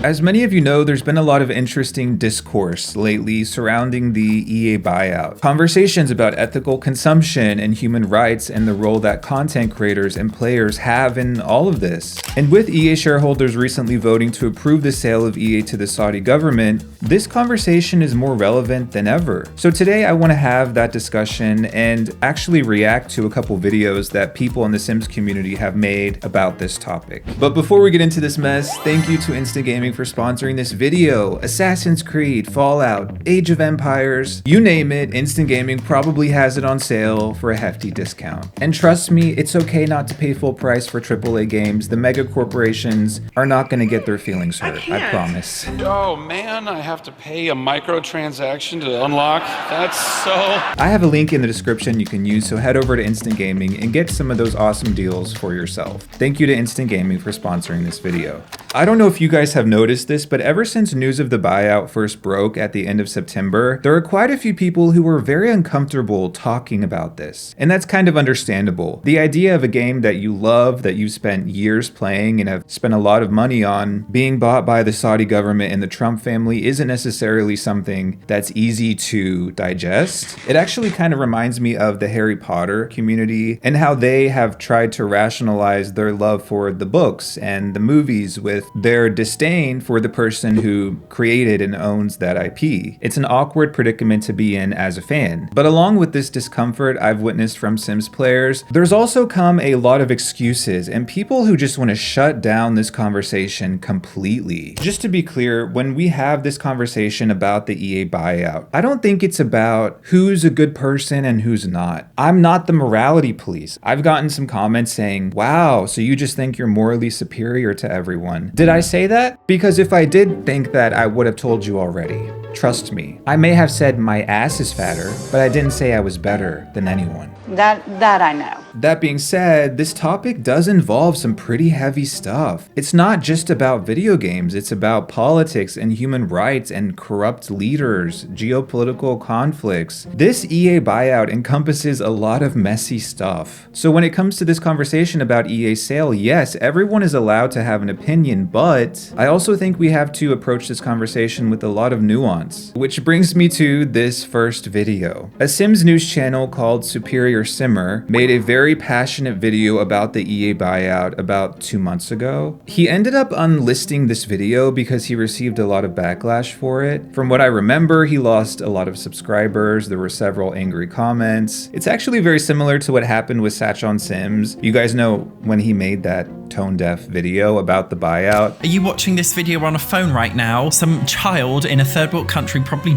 As many of you know, there's been a lot of interesting discourse lately surrounding the EA buyout. Conversations about ethical consumption and human rights and the role that content creators and players have in all of this. And with EA shareholders recently voting to approve the sale of EA to the Saudi government, this conversation is more relevant than ever. So today I want to have that discussion and actually react to a couple videos that people in the Sims community have made about this topic. But before we get into this mess, thank you to Instant Gaming for sponsoring this video. Assassin's Creed, Fallout, Age of Empires, you name it, Instant Gaming probably has it on sale for a hefty discount. And trust me, it's okay not to pay full price for AAA games. The mega corporations are not going to get their feelings hurt, I promise. Oh man, I have to pay a microtransaction to unlock? That's so... I have a link in the description you can use, so head over to Instant Gaming and get some of those awesome deals for yourself. Thank you to Instant Gaming for sponsoring this video. I don't know if you guys have noticed this, but ever since news of the buyout first broke at the end of September, there are quite a few people who were very uncomfortable talking about this. And that's kind of understandable. The idea of a game that you love, that you've spent years playing and have spent a lot of money on, being bought by the Saudi government and the Trump family isn't necessarily something that's easy to digest. It actually kind of reminds me of the Harry Potter community and how they have tried to rationalize their love for the books and the movies with their disdain for the person who created and owns that IP. It's an awkward predicament to be in as a fan. But along with this discomfort I've witnessed from Sims players, there's also come a lot of excuses and people who just want to shut down this conversation completely. Just to be clear, when we have this conversation about the EA buyout, I don't think it's about who's a good person and who's not. I'm not the morality police. I've gotten some comments saying, wow, so you just think you're morally superior to everyone. Did I say that? Because if I did think that, I would have told you already. Trust me. I may have said my ass is fatter, but I didn't say I was better than anyone. That I know. That being said, this topic does involve some pretty heavy stuff. It's not just about video games, it's about politics and human rights and corrupt leaders, geopolitical conflicts. This EA buyout encompasses a lot of messy stuff. So when it comes to this conversation about EA's sale, yes, everyone is allowed to have an opinion, but I also think we have to approach this conversation with a lot of nuance. Which brings me to this first video. A Sims news channel called Superior Simmer made a very passionate video about the EA buyout about 2 months ago. He ended up unlisting this video because he received a lot of backlash for it. From what I remember, he lost a lot of subscribers. There were several angry comments. It's actually very similar to what happened with Satch on Sims. You guys know when he made that tone-deaf video about the buyout. Are you watching this video on a phone right now? Some child in a third world country probably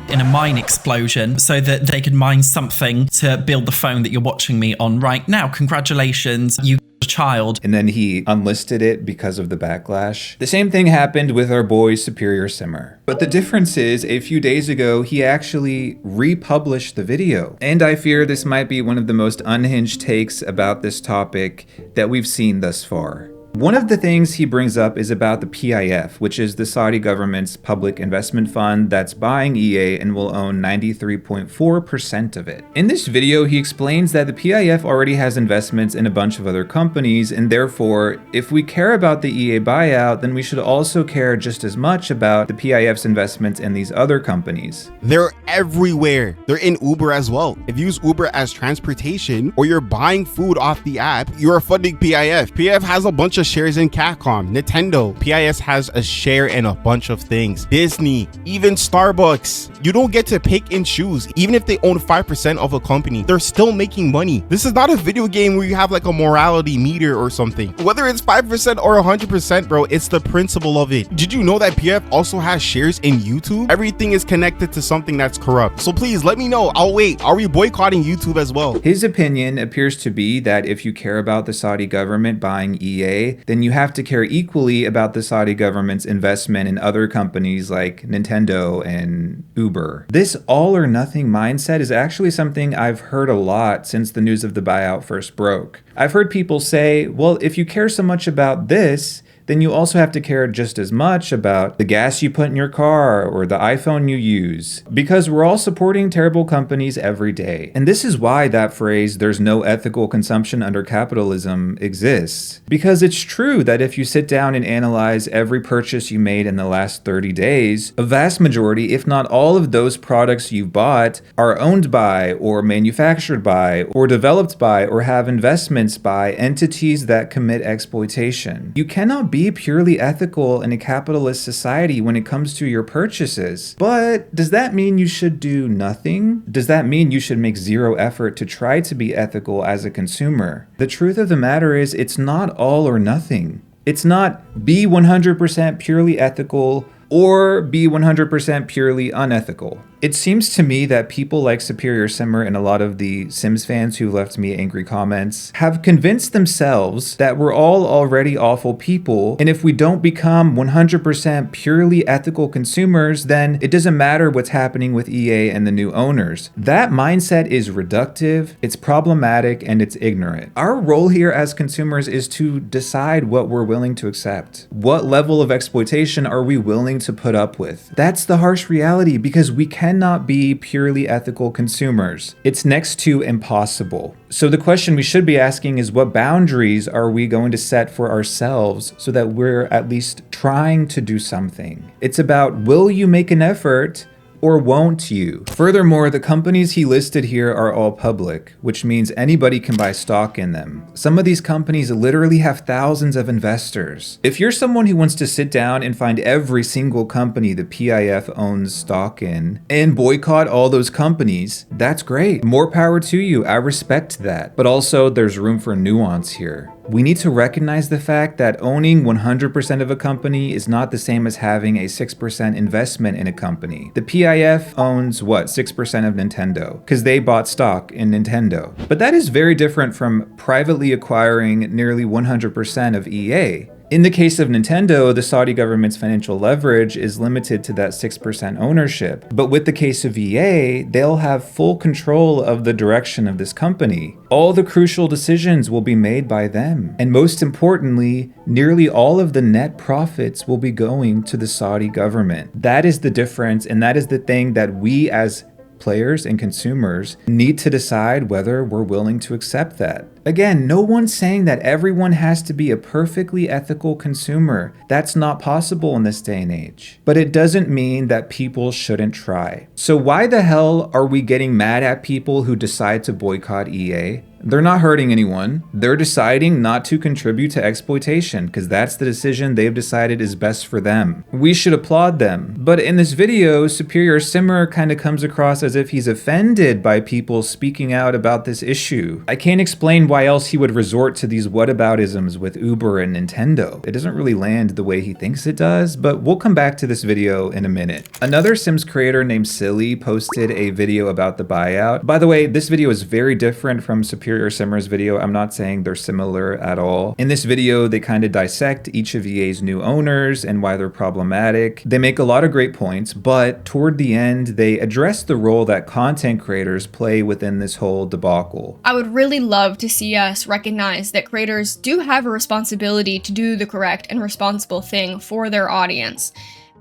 in a mine explosion so that they could mine something to build the phone that you're watching me on right now. Congratulations, you child. And then he unlisted it because of the backlash. The same thing happened with our boy Superior Simmer. But the difference is, a few days ago, he actually republished the video. And I fear this might be one of the most unhinged takes about this topic that we've seen thus far. One of the things he brings up is about the PIF, which is the Saudi government's public investment fund that's buying EA and will own 93.4% of it. In this video, he explains that the PIF already has investments in a bunch of other companies, and therefore, if we care about the EA buyout, then we should also care just as much about the PIF's investments in these other companies. They're everywhere. They're in Uber as well. If you use Uber as transportation or you're buying food off the app, you're funding PIF. PIF has a bunch of shares in Capcom, Nintendo. PIS has a share in a bunch of things. Disney, even Starbucks. You don't get to pick and choose. Even if they own 5% of a company, they're still making money. This is not a video game where you have like a morality meter or something. Whether it's 5% or 100%, bro, it's the principle of it. Did you know that PF also has shares in YouTube? Everything is connected to something that's corrupt. So please let me know. I'll wait. Are we boycotting YouTube as well? His opinion appears to be that if you care about the Saudi government buying EA, then you have to care equally about the Saudi government's investment in other companies like Nintendo and Uber. This all or nothing mindset is actually something I've heard a lot since the news of the buyout first broke. I've heard people say, well, if you care so much about this, then you also have to care just as much about the gas you put in your car or the iPhone you use, because we're all supporting terrible companies every day. And this is why that phrase, "there's no ethical consumption under capitalism," exists. Because it's true that if you sit down and analyze every purchase you made in the last 30 days, a vast majority, if not all of those products you've bought are owned by or manufactured by or developed by or have investments by entities that commit exploitation. You cannot be purely ethical in a capitalist society when it comes to your purchases. But does that mean you should do nothing? Does that mean you should make zero effort to try to be ethical as a consumer? The truth of the matter is, it's not all or nothing. It's not be 100% purely ethical or be 100% purely unethical. It seems to me that people like Superior Simmer and a lot of the Sims fans who left me angry comments have convinced themselves that we're all already awful people, and if we don't become 100% purely ethical consumers, then it doesn't matter what's happening with EA and the new owners. That mindset is reductive, it's problematic, and it's ignorant. Our role here as consumers is to decide what we're willing to accept. What level of exploitation are we willing to put up with? That's the harsh reality, because we cannot be purely ethical consumers. It's next to impossible. So the question we should be asking is, what boundaries are we going to set for ourselves so that we're at least trying to do something? It's about, will you make an effort or won't you? Furthermore, the companies he listed here are all public, which means anybody can buy stock in them. Some of these companies literally have thousands of investors. If you're someone who wants to sit down and find every single company the PIF owns stock in and boycott all those companies, that's great. More power to you. I respect that. But also, there's room for nuance here. We need to recognize the fact that owning 100% of a company is not the same as having a 6% investment in a company. The PIF owns, 6% of Nintendo, because they bought stock in Nintendo. But that is very different from privately acquiring nearly 100% of EA. In the case of Nintendo, the Saudi government's financial leverage is limited to that 6% ownership. But with the case of EA, they'll have full control of the direction of this company. All the crucial decisions will be made by them. And most importantly, nearly all of the net profits will be going to the Saudi government. That is the difference, and that is the thing that we as players and consumers need to decide whether we're willing to accept that. Again, no one's saying that everyone has to be a perfectly ethical consumer. That's not possible in this day and age. But it doesn't mean that people shouldn't try. So why the hell are we getting mad at people who decide to boycott EA? They're not hurting anyone. They're deciding not to contribute to exploitation because that's the decision they've decided is best for them. We should applaud them. But in this video, Superior Simmer kind of comes across as if he's offended by people speaking out about this issue. I can't explain why else he would resort to these whataboutisms with Uber and Nintendo. It doesn't really land the way he thinks it does, but we'll come back to this video in a minute. Another Sims creator named Silly posted a video about the buyout. By the way, this video is very different from Superior Simmer's video. I'm not saying they're similar at all. In this video, they kind of dissect each of EA's new owners and why they're problematic. They make a lot of great points, but toward the end, they address the role that content creators play within this whole debacle. I would really love to see us recognize that creators do have a responsibility to do the correct and responsible thing for their audience.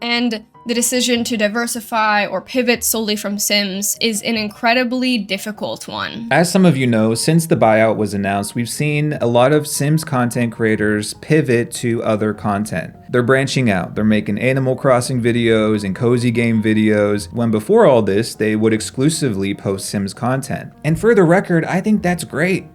And the decision to diversify or pivot solely from Sims is an incredibly difficult one. As some of you know, since the buyout was announced, we've seen a lot of Sims content creators pivot to other content. They're branching out. They're making Animal Crossing videos and cozy game videos, when before all this, they would exclusively post Sims content. And for the record, I think that's great.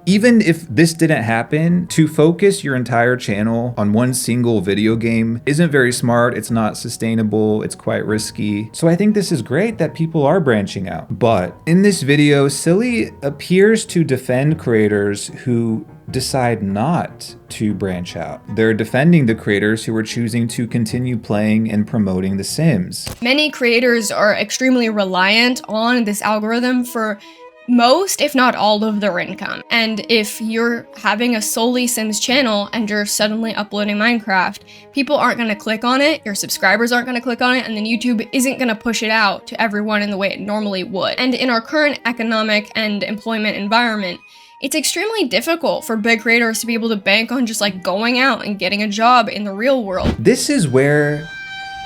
Even if this didn't happen, to focus your entire channel on one single video game isn't very smart, it's not sustainable, it's quite risky. So I think this is great that people are branching out. But in this video, Silly appears to defend creators who decide not to branch out. They're defending the creators who are choosing to continue playing and promoting The Sims. Many creators are extremely reliant on this algorithm for most, if not all, of their income. And if you're having a solely Sims channel and you're suddenly uploading Minecraft, people aren't going to click on it, your subscribers aren't going to click on it, and then YouTube isn't going to push it out to everyone in the way it normally would. And in our current economic and employment environment, it's extremely difficult for big creators to be able to bank on just like going out and getting a job in the real world. This is where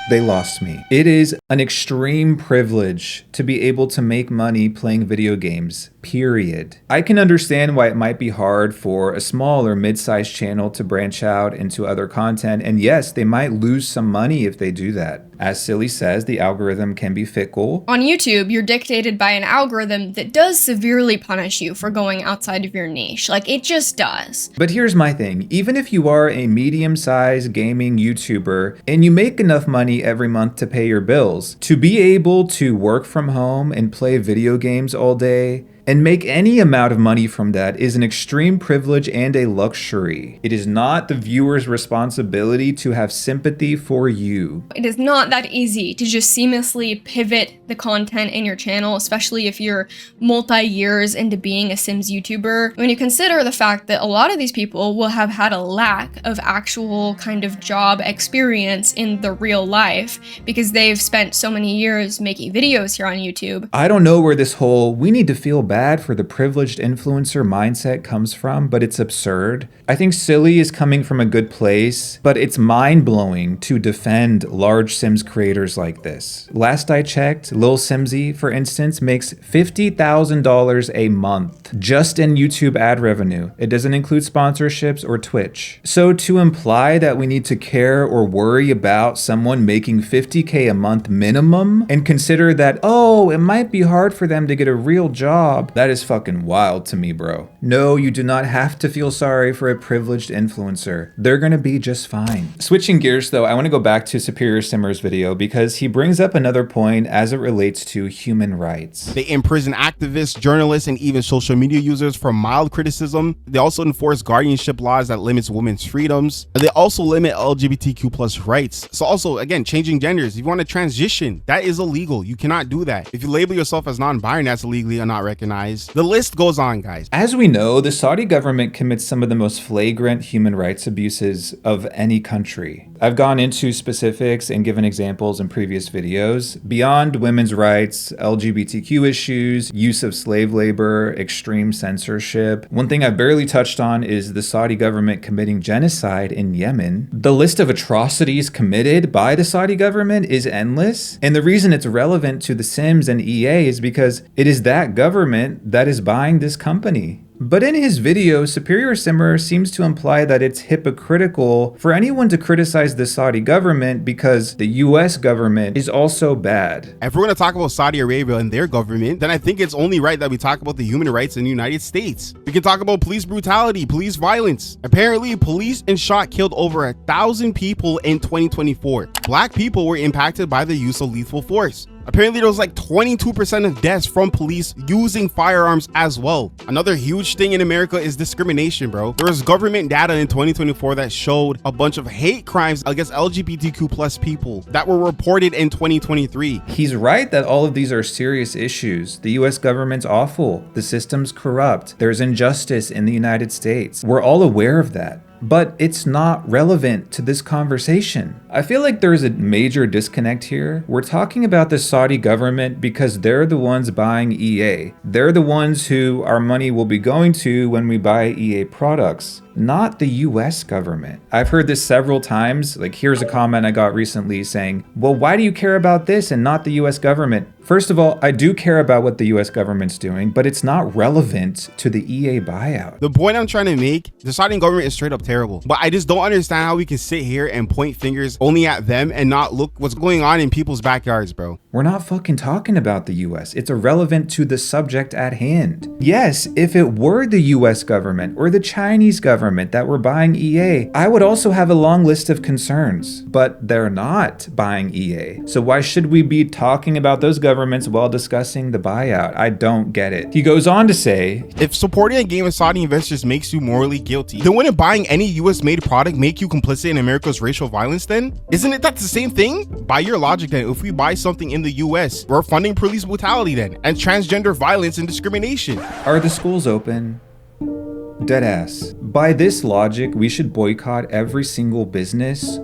they lost me. It is an extreme privilege to be able to make money playing video games, period. I can understand why it might be hard for a small or mid-sized channel to branch out into other content, and yes, they might lose some money if they do that. As Silly says, the algorithm can be fickle. On YouTube, you're dictated by an algorithm that does severely punish you for going outside of your niche. Like, it just does. But here's my thing. Even if you are a medium-sized gaming YouTuber and you make enough money every month to pay your bills, to be able to work from home and play video games all day and make any amount of money from that is an extreme privilege and a luxury. It is not the viewer's responsibility to have sympathy for you. It is not that easy to just seamlessly pivot the content in your channel, especially if you're multi-years into being a Sims YouTuber. When you consider the fact that a lot of these people will have had a lack of actual kind of job experience in the real life because they've spent so many years making videos here on YouTube. I don't know where this whole "we need to feel bad for the privileged influencer" mindset comes from, but it's absurd. I think Silly is coming from a good place, but it's mind-blowing to defend large Sims creators like this. Last I checked, Lil Simsy, for instance, makes $50,000 a month just in YouTube ad revenue. It doesn't include sponsorships or Twitch. So to imply that we need to care or worry about someone making $50K a month minimum and consider that, oh, it might be hard for them to get a real job, that is fucking wild to me, bro. No, you do not have to feel sorry for a privileged influencer. They're gonna be just fine. Switching gears though, I wanna go back to Superior Simmer's video because he brings up another point as it relates to human rights. They imprison activists, journalists, and even social media users for mild criticism. They also enforce guardianship laws that limits women's freedoms. And they also limit LGBTQ+ rights. So also, again, changing genders. If you want to transition, that is illegal. You cannot do that. If you label yourself as non-binary, that's illegally or not recognized. The list goes on, guys. As we know, the Saudi government commits some of the most flagrant human rights abuses of any country. I've gone into specifics and given examples in previous videos. Beyond women's rights, LGBTQ issues, use of slave labor, extreme censorship. One thing I've barely touched on is the Saudi government committing genocide in Yemen. The list of atrocities committed by the Saudi government is endless. And the reason it's relevant to The Sims and EA is because it is that government that is buying this company. But in his video, Superior Simmer seems to imply that it's hypocritical for anyone to criticize the Saudi government because the US government is also bad. If we're going to talk about Saudi Arabia and their government, then I think it's only right that we talk about the human rights in the United States. We can talk about police brutality, police violence. Apparently, police and shot killed over 1,000 people in 2024. Black people were impacted by the use of lethal force. Apparently there was like 22% of deaths from police using firearms as well. Another huge thing in America is discrimination, bro. There was government data in 2024 that showed a bunch of hate crimes against LGBTQ+ people that were reported in 2023. He's right that all of these are serious issues. The US government's awful. The system's corrupt. There's injustice in the United States. We're all aware of that. But it's not relevant to this conversation. I feel like there's a major disconnect here. We're talking about the Saudi government because they're the ones buying EA. They're the ones who our money will be going to when we buy EA products, not the US government. I've heard this several times. Like, here's a comment I got recently saying, well, why do you care about this and not the US government? First of all, I do care about what the US government's doing, but it's not relevant to the EA buyout. The point I'm trying to make, the Saudi government is straight up terrible, but I just don't understand how we can sit here and point fingers only at them and not look what's going on in people's backyards, bro. We're not fucking talking about the US. It's irrelevant to the subject at hand. Yes, if it were the US government or the Chinese government that were buying EA, I would also have a long list of concerns, but they're not buying EA. So why should we be talking about those governments while discussing the buyout? I don't get it. He goes on to say, if supporting a game with Saudi investors makes you morally guilty, then wouldn't buying any US made product make you complicit in America's racial violence then? Isn't it that the same thing? By your logic then, if we buy something in the US, we're funding police brutality then, and transgender violence and discrimination. Are the schools open? Deadass. By this logic, we should boycott every single business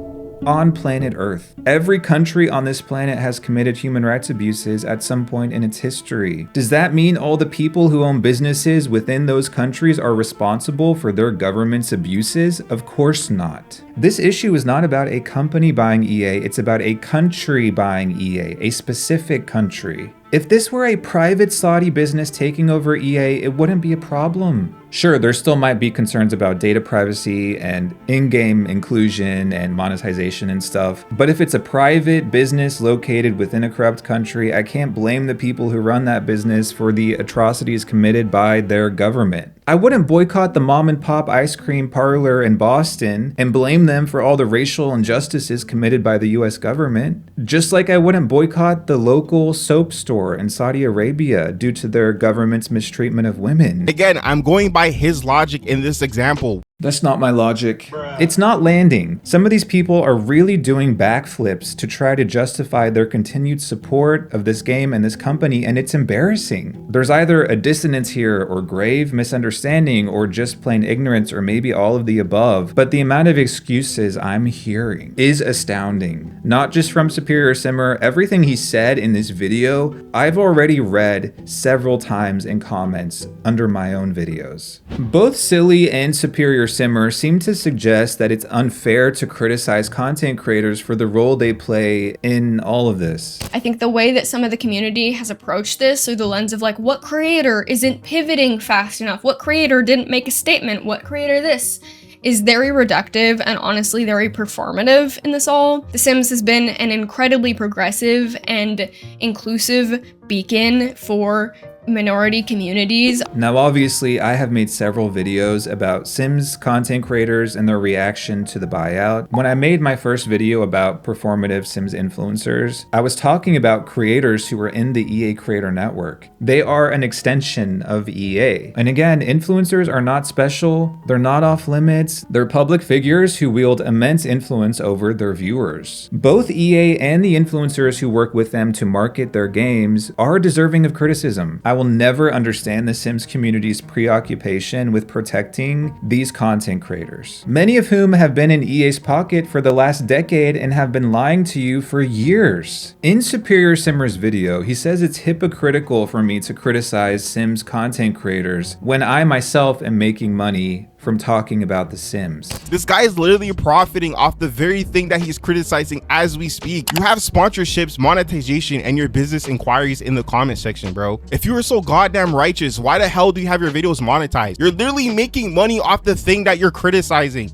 on planet Earth. Every country on this planet has committed human rights abuses at some point in its history. Does that mean all the people who own businesses within those countries are responsible for their government's abuses? Of course not. This issue is not about a company buying EA, it's about a country buying EA, a specific country. If this were a private Saudi business taking over EA, it wouldn't be a problem. Sure, there still might be concerns about data privacy and in-game inclusion and monetization and stuff, but if it's a private business located within a corrupt country, I can't blame the people who run that business for the atrocities committed by their government. I wouldn't boycott the mom and pop ice cream parlor in Boston and blame them for all the racial injustices committed by the US government, just like I wouldn't boycott the local soap store in Saudi Arabia due to their government's mistreatment of women. Again, I'm going by his logic in this example. That's not my logic. It's not landing. Some of these people are really doing backflips to try to justify their continued support of this game and this company, and it's embarrassing. There's either a dissonance here or grave misunderstanding or just plain ignorance or maybe all of the above, but the amount of excuses I'm hearing is astounding. Not just from Superior Simmer, everything he said in this video, I've already read several times in comments under my own videos. Both Silly and Superior Simmer seem to suggest that it's unfair to criticize content creators for the role they play in all of this. I think the way that some of the community has approached this through the lens of like, what creator isn't pivoting fast enough? What creator didn't make a statement? What creator this? Is very reductive and honestly very performative in this all. The Sims has been an incredibly progressive and inclusive beacon for minority communities. Now obviously I have made several videos about Sims content creators and their reaction to the buyout. When I made my first video about performative Sims influencers, I was talking about creators who were in the EA creator network. They are an extension of EA. And again, influencers are not special, they're not off limits, they're public figures who wield immense influence over their viewers. Both EA and the influencers who work with them to market their games are deserving of criticism. I will never understand the Sims community's preoccupation with protecting these content creators, many of whom have been in EA's pocket for the last decade and have been lying to you for years. In Superior Simmer's video, he says it's hypocritical for me to criticize Sims content creators when I myself am making money from talking about The Sims. This guy is literally profiting off the very thing that he's criticizing as we speak. You have sponsorships, monetization, and your business inquiries in the comment section, bro. If you were so goddamn righteous, why the hell do you have your videos monetized? You're literally making money off the thing that you're criticizing.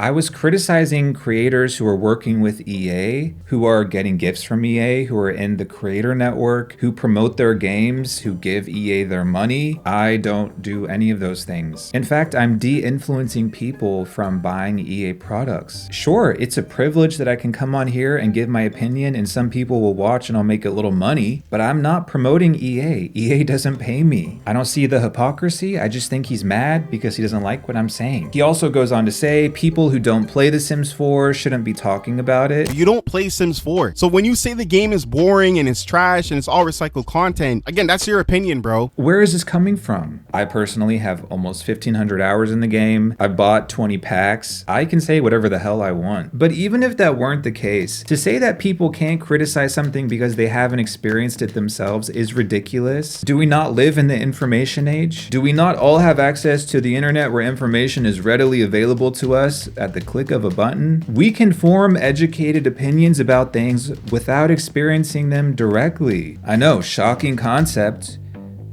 I was criticizing creators who are working with EA, who are getting gifts from EA, who are in the creator network, who promote their games, who give EA their money. I don't do any of those things. In fact, I'm de-influencing people from buying EA products. Sure, it's a privilege that I can come on here and give my opinion and some people will watch and I'll make a little money, but I'm not promoting EA. EA doesn't pay me. I don't see the hypocrisy. I just think he's mad because he doesn't like what I'm saying. He also goes on to say people who don't play The Sims 4 shouldn't be talking about it. You don't play Sims 4. So when you say the game is boring and it's trash and it's all recycled content, again, that's your opinion, bro. Where is this coming from? I personally have almost 1,500 hours in the game. I bought 20 packs. I can say whatever the hell I want. But even if that weren't the case, to say that people can't criticize something because they haven't experienced it themselves is ridiculous. Do we not live in the information age? Do we not all have access to the internet where information is readily available to us at the click of a button? We can form educated opinions about things without experiencing them directly. I know, shocking concept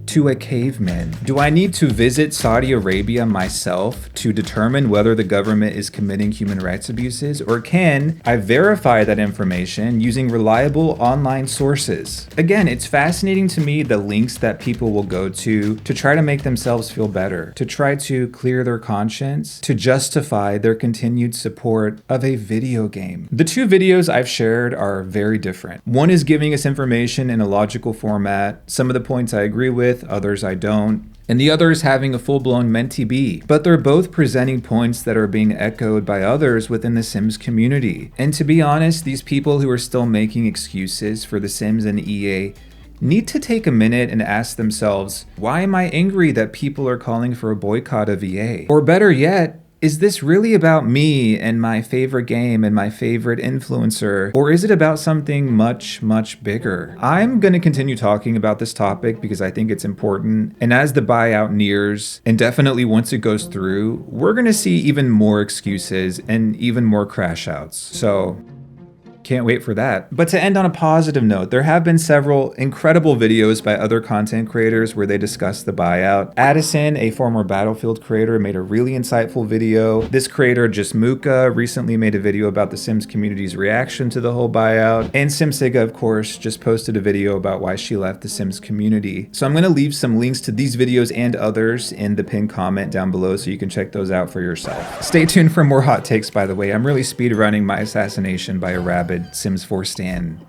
to a caveman. Do I need to visit Saudi Arabia myself to determine whether the government is committing human rights abuses, or can I verify that information using reliable online sources? Again, it's fascinating to me the links that people will go to try to make themselves feel better, to try to clear their conscience, to justify their continued support of a video game. The two videos I've shared are very different. One is giving us information in a logical format. Some of the points I agree with, others I don't. And the other is having a full-blown mentee be. But they're both presenting points that are being echoed by others within the Sims community. And to be honest, these people who are still making excuses for the Sims and EA need to take a minute and ask themselves, why am I angry that people are calling for a boycott of EA? Or better yet, Is this really about me and my favorite game and my favorite influencer? Or is it about something much, much bigger? I'm going to continue talking about this topic because I think it's important. And as the buyout nears, and definitely once it goes through, we're going to see even more excuses and even more crash outs. So can't wait for that. But to end on a positive note, there have been several incredible videos by other content creators where they discuss the buyout. Addison, a former Battlefield creator, made a really insightful video. This creator, Jasmuka, recently made a video about the Sims community's reaction to the whole buyout. And Simsiga, of course, just posted a video about why she left the Sims community. So I'm going to leave some links to these videos and others in the pinned comment down below so you can check those out for yourself. Stay tuned for more hot takes, by the way. I'm really speedrunning my assassination by a rabid Sims 4 stan.